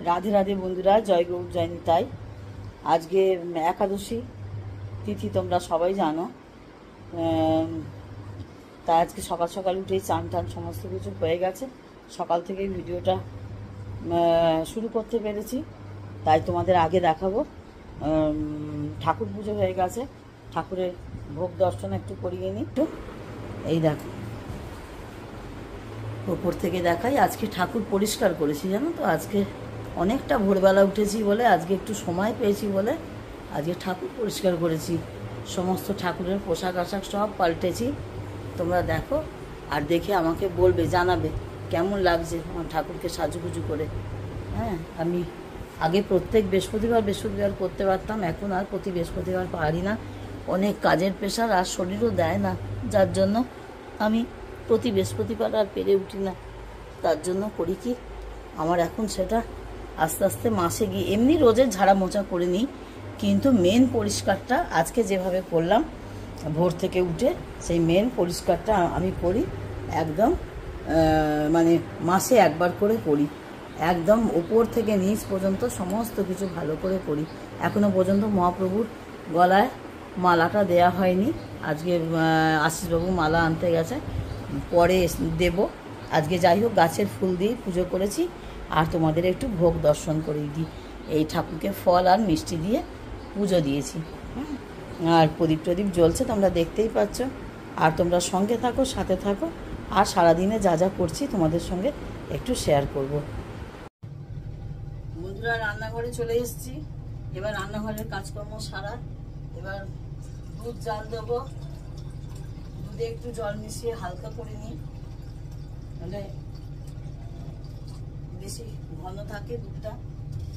রাধে রাধে বন্ধুরা, জয় গৌর জয় নিতাই। আজকে একাদশী তিথি, তোমরা সবাই জানো। তাই আজকে সকাল সকাল উঠেই চান টান সমস্ত কিছু হয়ে গেছে। সকাল থেকেই ভিডিওটা শুরু করতে পেরেছি, তাই তোমাদের আগে দেখাবো। ঠাকুর পুজো হয়ে গেছে, ঠাকুরের ভোগ দর্শন একটু করিয়ে নিই। একটু এই দেখো, ওপর থেকে দেখাই। আজকে ঠাকুর পরিষ্কার করেছি, জানো তো। আজকে অনেকটা ভোরবেলা উঠেছি বলে, আজকে একটু সময় পেয়েছি বলে আজকে ঠাকুর পরিষ্কার করেছি। সমস্ত ঠাকুরের পোশাক আশাক সব পাল্টেছি। তোমরা দেখো আর দেখে আমাকে বলবে, জানাবে কেমন লাগছে আমার ঠাকুরকে সাজুগুজু করে। হ্যাঁ, আমি আগে প্রত্যেক বৃহস্পতিবার করতে পারতাম, এখন আর প্রতি বৃহস্পতিবার পারি না। অনেক কাজের প্রেশার আর শরীরও দেয় না, যার জন্য আমি প্রতি বৃহস্পতিবার আর পেরে উঠি না। তার জন্য করি কি, আমার এখন সেটা আস্তে আস্তে মাসে গিয়ে এমনি রোজের ঝাড়া মোছা করে নিই, কিন্তু মেন পরিষ্কারটা আজকে যেভাবে করলাম ভোর থেকে উঠে, সেই মেন পরিষ্কারটা আমি করি একদম, মানে মাসে একবার করে করি। একদম ওপর থেকে নিচ পর্যন্ত সমস্ত কিছু ভালো করে করি। এখনও পর্যন্ত মহাপ্রভুর গলায় মালাটা দেয়া হয়নি। আজকে আশিসবাবু মালা আনতে গেছে, পরে দেব। আজকে যাই হোক গাছের ফুল দিয়ে পুজো করেছি, আর তোমাদের একটু ভোগ দর্শন করিয়ে দিই। এই ঠাকুরকে ফল আর মিষ্টি দিয়ে পুজো দিয়েছি। আর প্রদীপ টদীপ জ্বলছে, তোমরা দেখতেই পাচ্ছ। আর তোমরা সঙ্গে থাকো, সাথে থাকো, আর সারাদিনে যা যা করছি তোমাদের সঙ্গে একটু শেয়ার করব। বন্ধুরা, রান্নাঘরে চলে এসেছি। এবার রান্নাঘরের কাজকর্ম সারা। এবার দুধ জাল দেবো। দুধে একটু জল মিশিয়ে হালকা করে নিই, মানে বেশি ঘন থাকে দুধটা।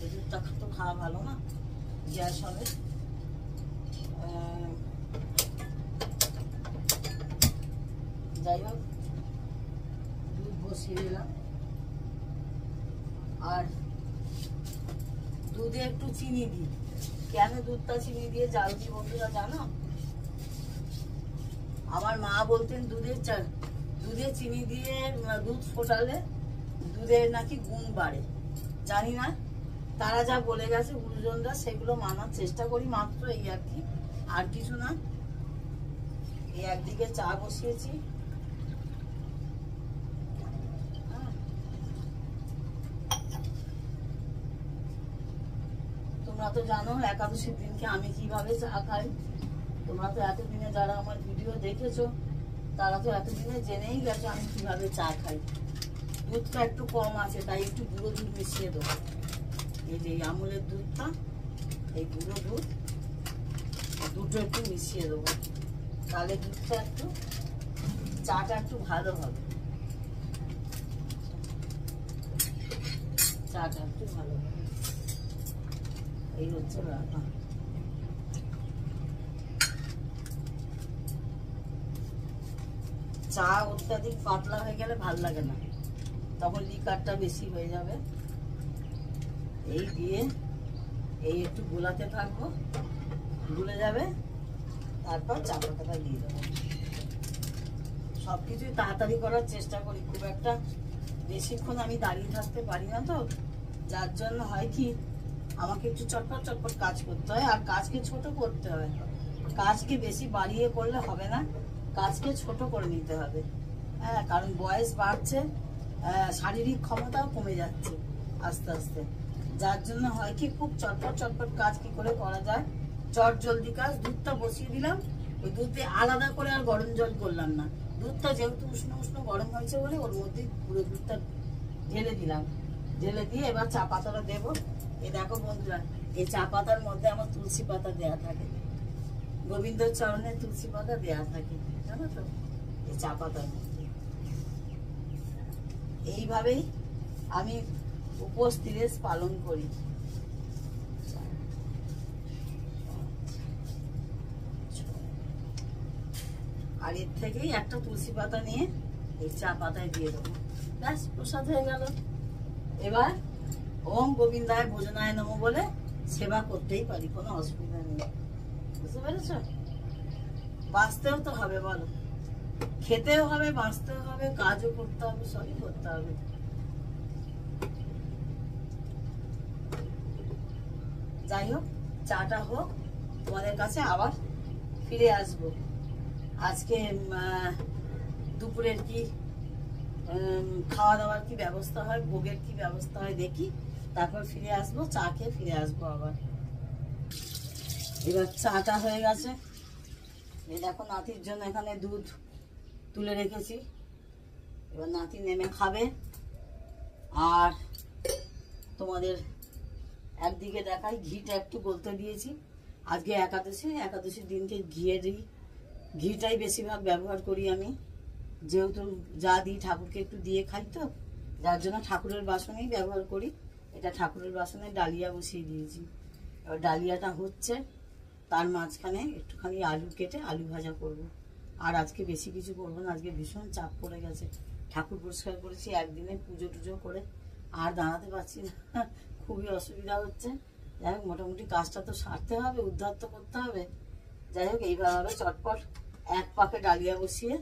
এই দুধটা তো খাওয়া ভালো না, গ্যাস হবে। যাই হোক, দুধ বসিয়ে দিলাম। আর দুধে একটু চিনি দিই। কেন দুধটা চিনি দিয়ে জাল দিই বন্ধুরা জানো? আমার মা বলতেন দুধে চিনি দিয়ে দুধ ফোটালে দুধের নাকি গুণ বাড়ে। জানি না, তারা যা বলে গেছে গুরুজনরা, সেগুলো মানার চেষ্টা করি মাত্র, এই আর কি, আর কিছু না। এই একদিকে চা বসিয়েছি। তোমরা তো জানো একাদশীর দিনকে আমি কিভাবে চা খাই। তোমরা তো এতদিনে যারা আমার ভিডিও দেখেছো, তারা তো এতদিনে জেনেই গেছো আমি কিভাবে চা খাই। দুধটা একটু কম আছে, তাই একটু গুঁড়ো দুধ মিশিয়ে দেবো। এই যে আমুলের দুধটা, এই গুঁড়ো দুধ দুটো একটু মিশিয়ে দেবো, তাহলে দুধটা একটু, চাটা একটু ভালো হবে। চাটা একটু ভালো হবে। এই হচ্ছে ব্যাপার। চা অত্যাধিক পাতলা হয়ে গেলে ভাল লাগে না, তখন লিকারটা বেশি হয়ে যাবে। এই দিয়ে এই একটু গোলাতে থাকবো, গুলে যাবে, তারপর চা পাতাটা দিয়ে দেবো। সবকিছুই তাড়াতাড়ি করার চেষ্টা করি, খুব একটা বেশিক্ষণ আমি দাঁড়িয়ে থাকতে পারি না, তো যার জন্য হয় কি, আমাকে একটু চটপট চটপট কাজ করতে হয়। আর কাজকে ছোট করতে হয়, কাজকে বেশি বাড়িয়ে করলে হবে না, কাজকে ছোট করে নিতে হবে। হ্যাঁ, কারণ বয়স বাড়ছে, শারীরিক ক্ষমতাও কমে যাচ্ছে আস্তে আস্তে। যার জন্য হয় কি, খুব চটপট চটপট কাজ কি করে করা যায়, চট জলদি কাজ। দুধটা বসিয়ে দিলাম, ওই দুধে আলাদা করে আর গরম জল করলাম না। দুধটা যেহেতু উষ্ণ উষ্ণ গরম হয়েছে বলে ওর মধ্যে পুরো দুধটা ঢেলে দিলাম। ঢেলে দিয়ে এবার চা পাতাটা দেবো। এই দেখো বন্ধুরা, এই চা পাতার মধ্যে আমার তুলসী পাতা দেয়া থাকে, গোবিন্দ চরণের তুলসী পাতা দেয়া থাকে, জানো তো, এই চা পাতার মধ্যে। এইভাবেই আমি উপোস তিরেস পালন করি। আর এর থেকেই একটা তুলসী পাতা নিয়ে এই চা পাতায় দিয়ে দেবো, ব্যাস প্রসাদ হয়ে গেল। এবার ওম গোবিন্দায় ভোজনায় নমঃ বলে সেবা করতেই পারি, কোনো অসুবিধা নেই। বুঝতে পেরেছ? বাঁচতেও তো হবে, বলো, খেতেও হবে, বাঁচতেও হবে, কাজও করতে হবে, সবই করতে হবে। যাই হোক, চাটা হোক, তোমাদের কাছে আবার ফিরে আসব। আজকে দুপুরের কি খাওয়া দাওয়ার কি ব্যবস্থা হয়, ভোগের কি ব্যবস্থা হয় দেখি, তারপর ফিরে আসবো, চা খেয়ে ফিরে আসবো আবার। এবার চাটা হয়ে গেছে। এই দেখো নাতির জন্য এখানে দুধ তুলে রেখেছি, এবার নাতি নেমে খাবে। আর তোমাদের একদিকে দেখাই, ঘিটা একটু গলতে দিয়েছি। আজকে একাদশীর দিনকে ঘিটাই বেশিরভাগ ব্যবহার করি আমি, যেহেতু যা দিই ঠাকুরকে একটু দিয়ে খাই, তো যার জন্য ঠাকুরের বাসনেই ব্যবহার করি। এটা ঠাকুরের বাসনে ডালিয়া বসিয়ে দিয়েছি। এবার ডালিয়াটা হচ্ছে, তার মাঝখানে একটুখানি আলু কেটে আলু ভাজা করব। আর আজকে বেশি কিছু করবো না, আজকে ভীষণ চাপ পড়ে গেছে। ঠাকুর পরিষ্কার করেছি একদিনে, পুজো টুজো করে আর দাঁড়াতে পারছি না, খুবই অসুবিধা হচ্ছে। যাই হোক, মোটামুটি কাজটা তো সারতে হবে, উদ্ধার তো করতে হবে। যাই হোক, এইভাবে চটপট এক পাকে ডালিয়া বসিয়ে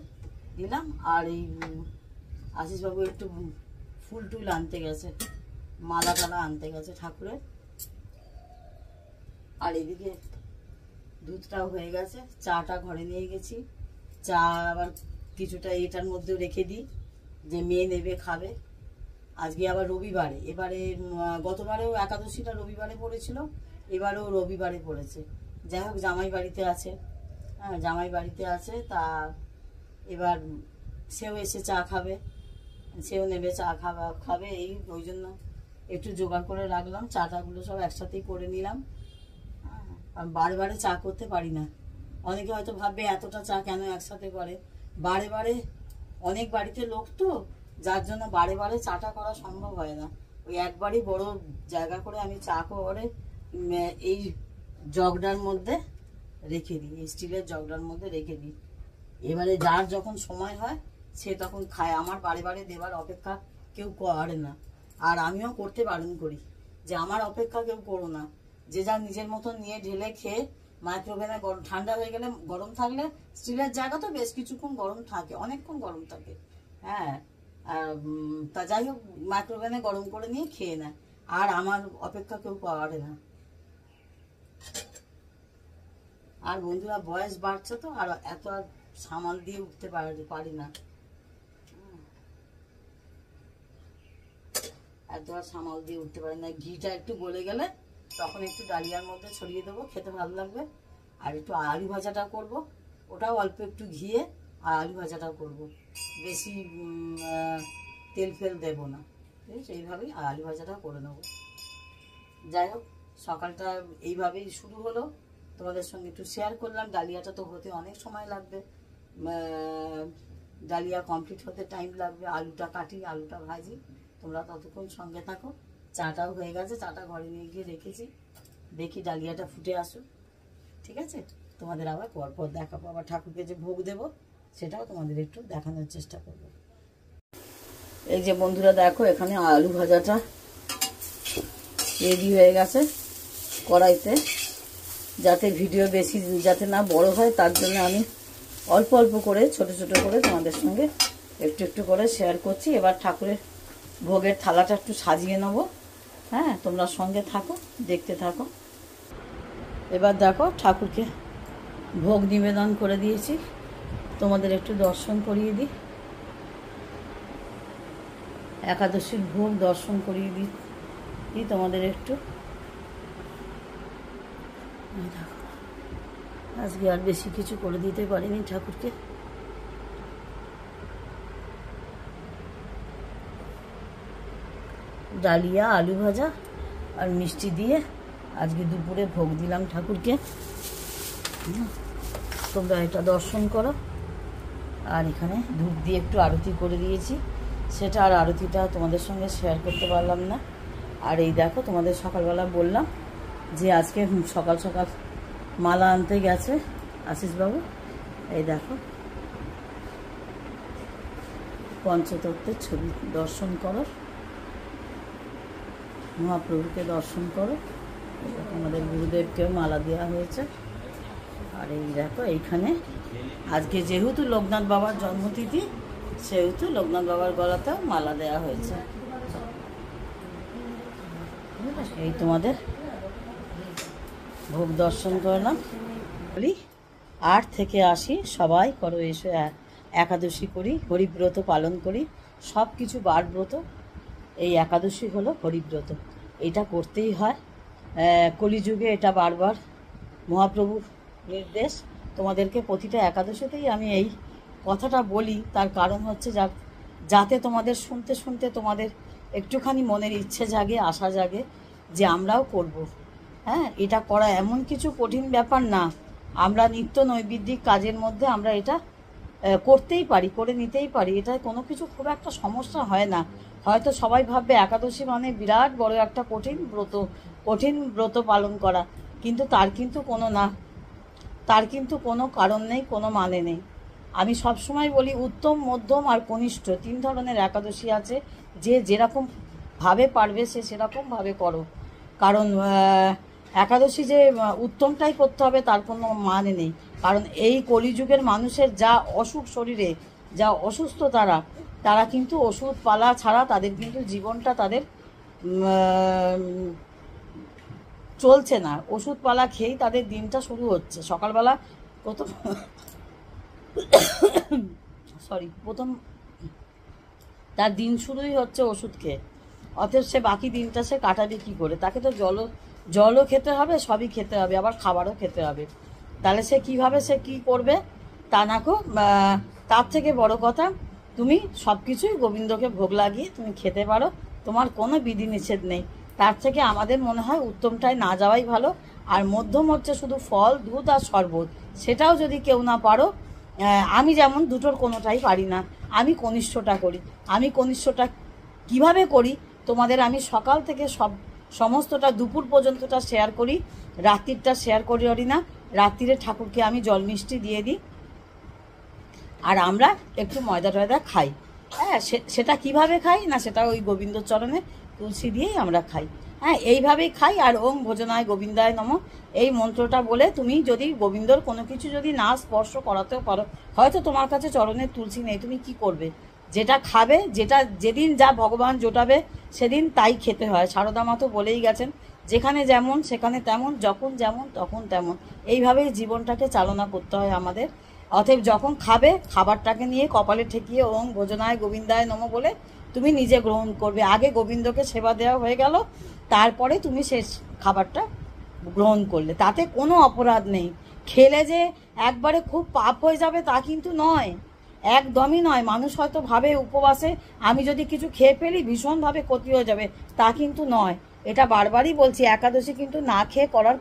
দিলাম। আর এই আশিসবাবু একটু ফুল টুল আনতে গেছে, মালা টালা আনতে গেছে ঠাকুরের। আর এদিকে দুধটাও হয়ে গেছে, চাটা ঘরে নিয়ে গেছি। চা আবার কিছুটা এটার মধ্যে রেখে দিই, যে মেয়ে নেবে খাবে। আজকে আবার রবিবারে, এবারে গতবারেও একাদশীটা রবিবারে পড়েছিল, এবারেও রবিবারে পড়েছে। যাই হোক, জামাই বাড়িতে আছে, হ্যাঁ জামাই বাড়িতে আছে, তা এবার সেও এসে চা খাবে, সেও নেবে চা খাবে। ওই জন্য একটু জোগাড় করে রাখলাম, চাটাগুলো সব একসাথেই করে নিলাম। আর বারে বারে চা করতে পারি না। অনেকে হয়তো ভাববে এতটা চা কেন একসাথে করে, বারে বারে অনেক বাড়িতে লোক তো, যার জন্য বারে বারে চাটা করা সম্ভব হয় না। ওই একবারই বড় জায়গা করে আমি চা করে এই জগটার মধ্যে রেখে দিই, এই স্টিলের জগটার মধ্যে রেখে দিই। এবারে যার যখন সময় হয় সে তখন খায়, আমার বারে বারে দেবার অপেক্ষা কেউ করে না। আর আমিও করতে বারণ করি যে আমার অপেক্ষা কেউ করো না, যে যা নিজের মতন নিয়ে ঢেলে খেয়ে মাইক্রোওভেনে ঠান্ডা হয়ে গেলে, গরম থাকলে স্টিলের জায়গা তো বেশ কিছুক্ষণ গরম থাকে, অনেকক্ষণ গরম থাকে, হ্যাঁ। তা যাই হোক, মাইক্রোওভেনে গরম করে নিয়ে খেয়ে নেয়, আর আমার অপেক্ষা কেউ করে না। আর বন্ধুরা, বয়স বাড়ছে তো, আর এত আর সামাল দিয়ে উঠতে পারি না, এত আর সামাল দিয়ে উঠতে পারি না। ঘিটা একটু গলে গেলে তখন একটু ডালিয়ার মধ্যে ছড়িয়ে দেবো, খেতে ভালো লাগবে। আর একটু আলু ভাজাটা করব, ওটাও অল্প একটু ঘিয়ে আর আলু ভাজাটাও করব, বেশি তেল ফেল দেবো না, এইভাবেই আলু ভাজাটাও করে নেবো। যাই হোক, সকালটা এইভাবেই শুরু হলো, তোমাদের সঙ্গে একটু শেয়ার করলাম। ডালিয়াটা তো হতে অনেক সময় লাগবে, ডালিয়া কমপ্লিট হতে টাইম লাগবে। আলুটা কাটি, আলুটা ভাজি, তোমরা ততক্ষণ সঙ্গে থাকো। চাটাও হয়ে গেছে, চাটা ঘরে নিয়ে গিয়ে রেখেছি, দেখি ডালিয়াটা ফুটে আসুক, ঠিক আছে? তোমাদের আবার পরপর দেখাবো, আবার ঠাকুরকে যে ভোগ দেবো সেটাও তোমাদের একটু দেখানোর চেষ্টা করব। এই যে বন্ধুরা দেখো, এখানে আলু ভাজাটা রেডি হয়ে গেছে কড়াইতে। যাতে ভিডিও বেশি যাতে না বড় হয়, তার জন্য আমি অল্প অল্প করে ছোট ছোট করে তোমাদের সঙ্গে একটু একটু করে শেয়ার করছি। এবার ঠাকুরের ভোগের থালাটা একটু সাজিয়ে নেবো, হ্যাঁ, তোমরা সঙ্গে থাকো, দেখতে থাকো। এবার দেখো, ঠাকুরকে ভোগ নিবেদন করে দিয়েছি, তোমাদের একটু দর্শন করিয়ে দিই। একাদশীর ভোগ দর্শন করিয়ে দিই তোমাদের একটু। দেখো, আজকে আর বেশি কিছু করে দিতে পারিনি ঠাকুরকে। ডালিয়া, আলু ভাজা আর মিষ্টি দিয়ে আজকে দুপুরে ভোগ দিলাম ঠাকুরকে। তোমরা এটা দর্শন করো। আর এখানে ধূপ দিয়ে একটু আরতি করে দিয়েছি, সেটা আর আরতিটা তোমাদের সঙ্গে শেয়ার করতে পারলাম না। আর এই দেখো, তোমাদের সকালবেলা বললাম যে আজকে সকাল সকাল মালা আনতে গেছে আশিসবাবু। এই দেখো, পঞ্চতত্ত্বের ছবি দর্শন করো, মহাপ্রভুকে দর্শন করো। আমাদের গুরুদেবকেও মালা দেওয়া হয়েছে। আর এই দেখো, এইখানে আজকে যেহেতু লোকনাথ বাবার জন্মতিথি, সেহেতু লোকনাথ বাবার গলাতেও মালা দেওয়া হয়েছে। এই তোমাদের ভোগ দর্শন করলাম। বলি 8 থেকে 80 সবাই করো, এসে একাদশী করি, হরিব্রত পালন করি, সব কিছু বারব্রত। এই একাদশী হলো হরিব্রত, এটা করতেই হয়। কলিযুগে এটা বারবার মহাপ্রভুর নির্দেশ। তোমাদেরকে প্রতিটা একাদশীতেই আমি এই কথাটা বলি, তার কারণ হচ্ছে যাতে তোমাদের শুনতে শুনতে তোমাদের একটুখানি মনের ইচ্ছে জাগে, আশা জাগে যে আমরাও করব। হ্যাঁ, এটা করা এমন কিছু কঠিন ব্যাপার না। আমরা নিত্য নৈবেদ্যিক কাজের মধ্যে আমরা এটা করতেই পারি, করে নিতেই পারি। এটা কোনো কিছু খুব একটা সমস্যা হয় না। হয়তো সবাই ভাববে একাদশী মানে বিরাট বড় একটা কঠিন ব্রত পালন করা, কিন্তু তার কিন্তু কোনো কারণ নেই, কোনো মানে নেই। আমি সবসময় বলি উত্তম, মধ্যম আর কনিষ্ঠ 3 ধরনের একাদশী আছে। যে যেরকম ভাবে পারবে সে সেরকমভাবে করো। কারণ একাদশী যে উত্তমটাই করতে হবে তার কোনো মানে নেই। কারণ এই কলিযুগের মানুষের যা অসুখ, শরীরে যা অসুস্থ, তারা কিন্তু ওষুধ পালা ছাড়া তাদের কিন্তু জীবনটা তাদের চলছে না। ওষুধপালা খেয়েই তাদের দিনটা শুরু হচ্ছে। সকালবেলা প্রথম তার দিন শুরুই হচ্ছে ওষুধ খেয়ে। অথচ সে বাকি দিনটা সে কাটাবে কী করে? তাকে তো জলও খেতে হবে, সবই খেতে হবে, আবার খাবারও খেতে হবে। তাহলে সে কীভাবে সে কী করবে? তা নাকো। তার থেকে বড় কথা, তুমি সব কিছুই গোবিন্দকে ভোগ লাগিয়ে তুমি খেতে পারো, তোমার কোনো বিধিনিষেধ নেই। তার থেকে আমাদের মনে হয় উত্তমটায় না যাওয়াই ভালো। আর মধ্যম হচ্ছে শুধু ফল, দুধ আর শরবত। সেটাও যদি কেউ না পারো, আমি যেমন দুটোর কোনোটাই পারি না, আমি কনিষ্ঠটা করি। আমি কনিষ্ঠটা কিভাবে করি তোমাদের আমি সকাল থেকে সমস্তটা দুপুর পর্যন্তটা শেয়ার করি, রাত্রিরটা শেয়ার করি না। রাত্রিরে ঠাকুরকে আমি জল মিষ্টি দিয়ে দিই, আর আমরা একটু ময়দা টয়দা খাই। হ্যাঁ, সেটা কিভাবে খাই না, সেটা ওই গোবিন্দ চরণে তুলসী দিয়েই আমরা খাই। হ্যাঁ, এইভাবেই খাই। আর ওম ভোজনায় গোবিন্দায় নমঃ এই মন্ত্রটা বলে তুমি যদি গোবিন্দর কোনো কিছু যদি না স্পর্শ করাতেও পারো, হয়তো তোমার কাছে চরণের তুলসী নেই, তুমি কি করবে? যেটা খাবে, যেদিন যা ভগবান জোটাবে সেদিন তাই খেতে হয়। সারদা মা তো বলেই গেছেন, যেখানে যেমন সেখানে তেমন, যখন যেমন তখন তেমন। এইভাবেই জীবনটাকে চালনা করতে হয় আমাদের। অতএব যখন খাবে, খাবারটাকে নিয়ে কপালে ঠেকিয়ে ওম ভোজনায় গোবিন্দায় নমঃ বলে তুমি নিজে গ্রহণ করবে। আগে গোবিন্দকে সেবা দেওয়া হয়ে গেল, তারপরে তুমি শেষ খাবারটা গ্রহণ করলে, তাতে কোনো অপরাধ নেই। খেলে যে একবারে খুব পাপ হয়ে যাবে তা কিন্তু নয়, একদমই নয়। মানুষ হয়তো ভাবে উপবাসে আমি যদি কিছু খেয়ে ফেলি ভীষণভাবে ক্ষতি হয়ে যাবে, তা কিন্তু নয়। এটা বারবারই বলছি, একাদশী কিন্তু না খেয়ে করার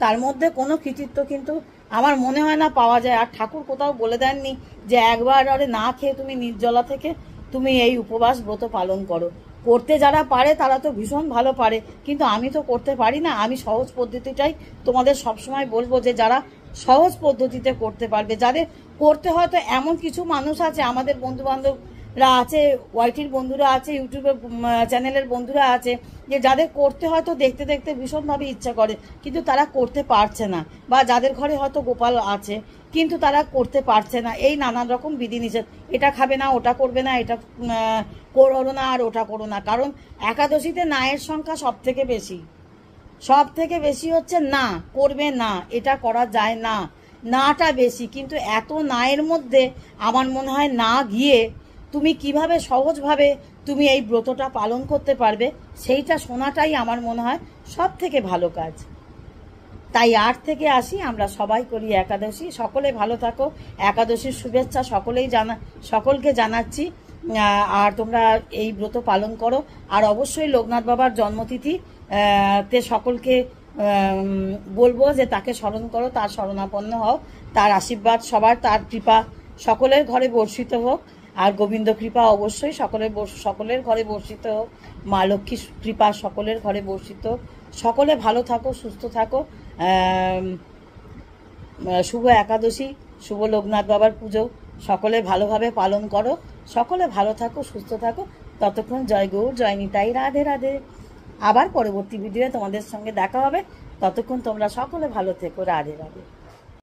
তার মধ্যে কোনো কৃতিত্ব কিন্তু আমার মনে হয় না পাওয়া যায়। আর ঠাকুর কোথাও বলে দেননি যে একবার না খেয়ে তুমি নির্জলা থেকে তুমি এই উপবাস ব্রত পালন করো। করতে যারা পারে তারা তো ভীষণ ভালো পারে, কিন্তু আমি তো করতে পারি না। আমি সহজ পদ্ধতিটাই তোমাদের সবসময় বলবো, যে যারা সহজ পদ্ধতিতে করতে পারবে, যাদের করতে হয়তো এমন কিছু মানুষ আছে, আমাদের বন্ধুবান্ধবরা আছে, ওয়াইটির বন্ধুরা আছে, ইউটিউবের চ্যানেলের বন্ধুরা আছে, যে যাদের করতে হয়তো দেখতে দেখতে ভীষণভাবে ইচ্ছা করে, কিন্তু তারা করতে পারছে না। বা যাদের ঘরে হয়তো গোপাল আছে কিন্তু তারা করতে পারছে না, এই নানান রকম বিধিনিষেধ, এটা খাবে না, ওটা করবে না, এটা করো না, আর ওটা করো না। কারণ একাদশীতে নায়ের সংখ্যা সব থেকে বেশি হচ্ছে না, করবে না, এটা করা যায় না, নাটা বেশি। কিন্তু এত নায়ের মধ্যে আমার মনে হয় না গিয়ে তুমি কিভাবে সহজভাবে তুমি এই ব্রতটা পালন করতে পারবে, সেইটা শোনাটাই আমার মনে হয় সব থেকে ভালো কাজ। তাই 8 থেকে 80 আমরা সবাই করি একাদশী। সকলে ভালো থাকো, একাদশীর শুভেচ্ছা সকলকে জানাচ্ছি। আর তোমরা এই ব্রত পালন করো। আর অবশ্যই লোকনাথ বাবার জন্মতিথি তে সকলকে বলবো যে তাকে স্মরণ করো, তার শরণাপন্ন হও, তার আশীর্বাদ সবার, তার কৃপা সকলের ঘরে বর্ষিত হোক। আর গোবিন্দ কৃপা অবশ্যই সকলের ঘরে বর্ষিত হোক, মা লক্ষ্মী কৃপা সকলের ঘরে বর্ষিত হোক। সকলে ভালো থাকো, সুস্থ থাকো। শুভ একাদশী, শুভ লোকনাথ বাবার পুজো সকলে ভালোভাবে পালন করো। সকলে ভালো থাকো, সুস্থ থাকো। ততক্ষণ জয় গৌর, জয় নিতাই, রাধে রাধে। আবার পরবর্তী ভিডিওতে তোমাদের সঙ্গে দেখা হবে। ততক্ষণ তোমরা সকলে ভালো থেকো, রাধে রাধে।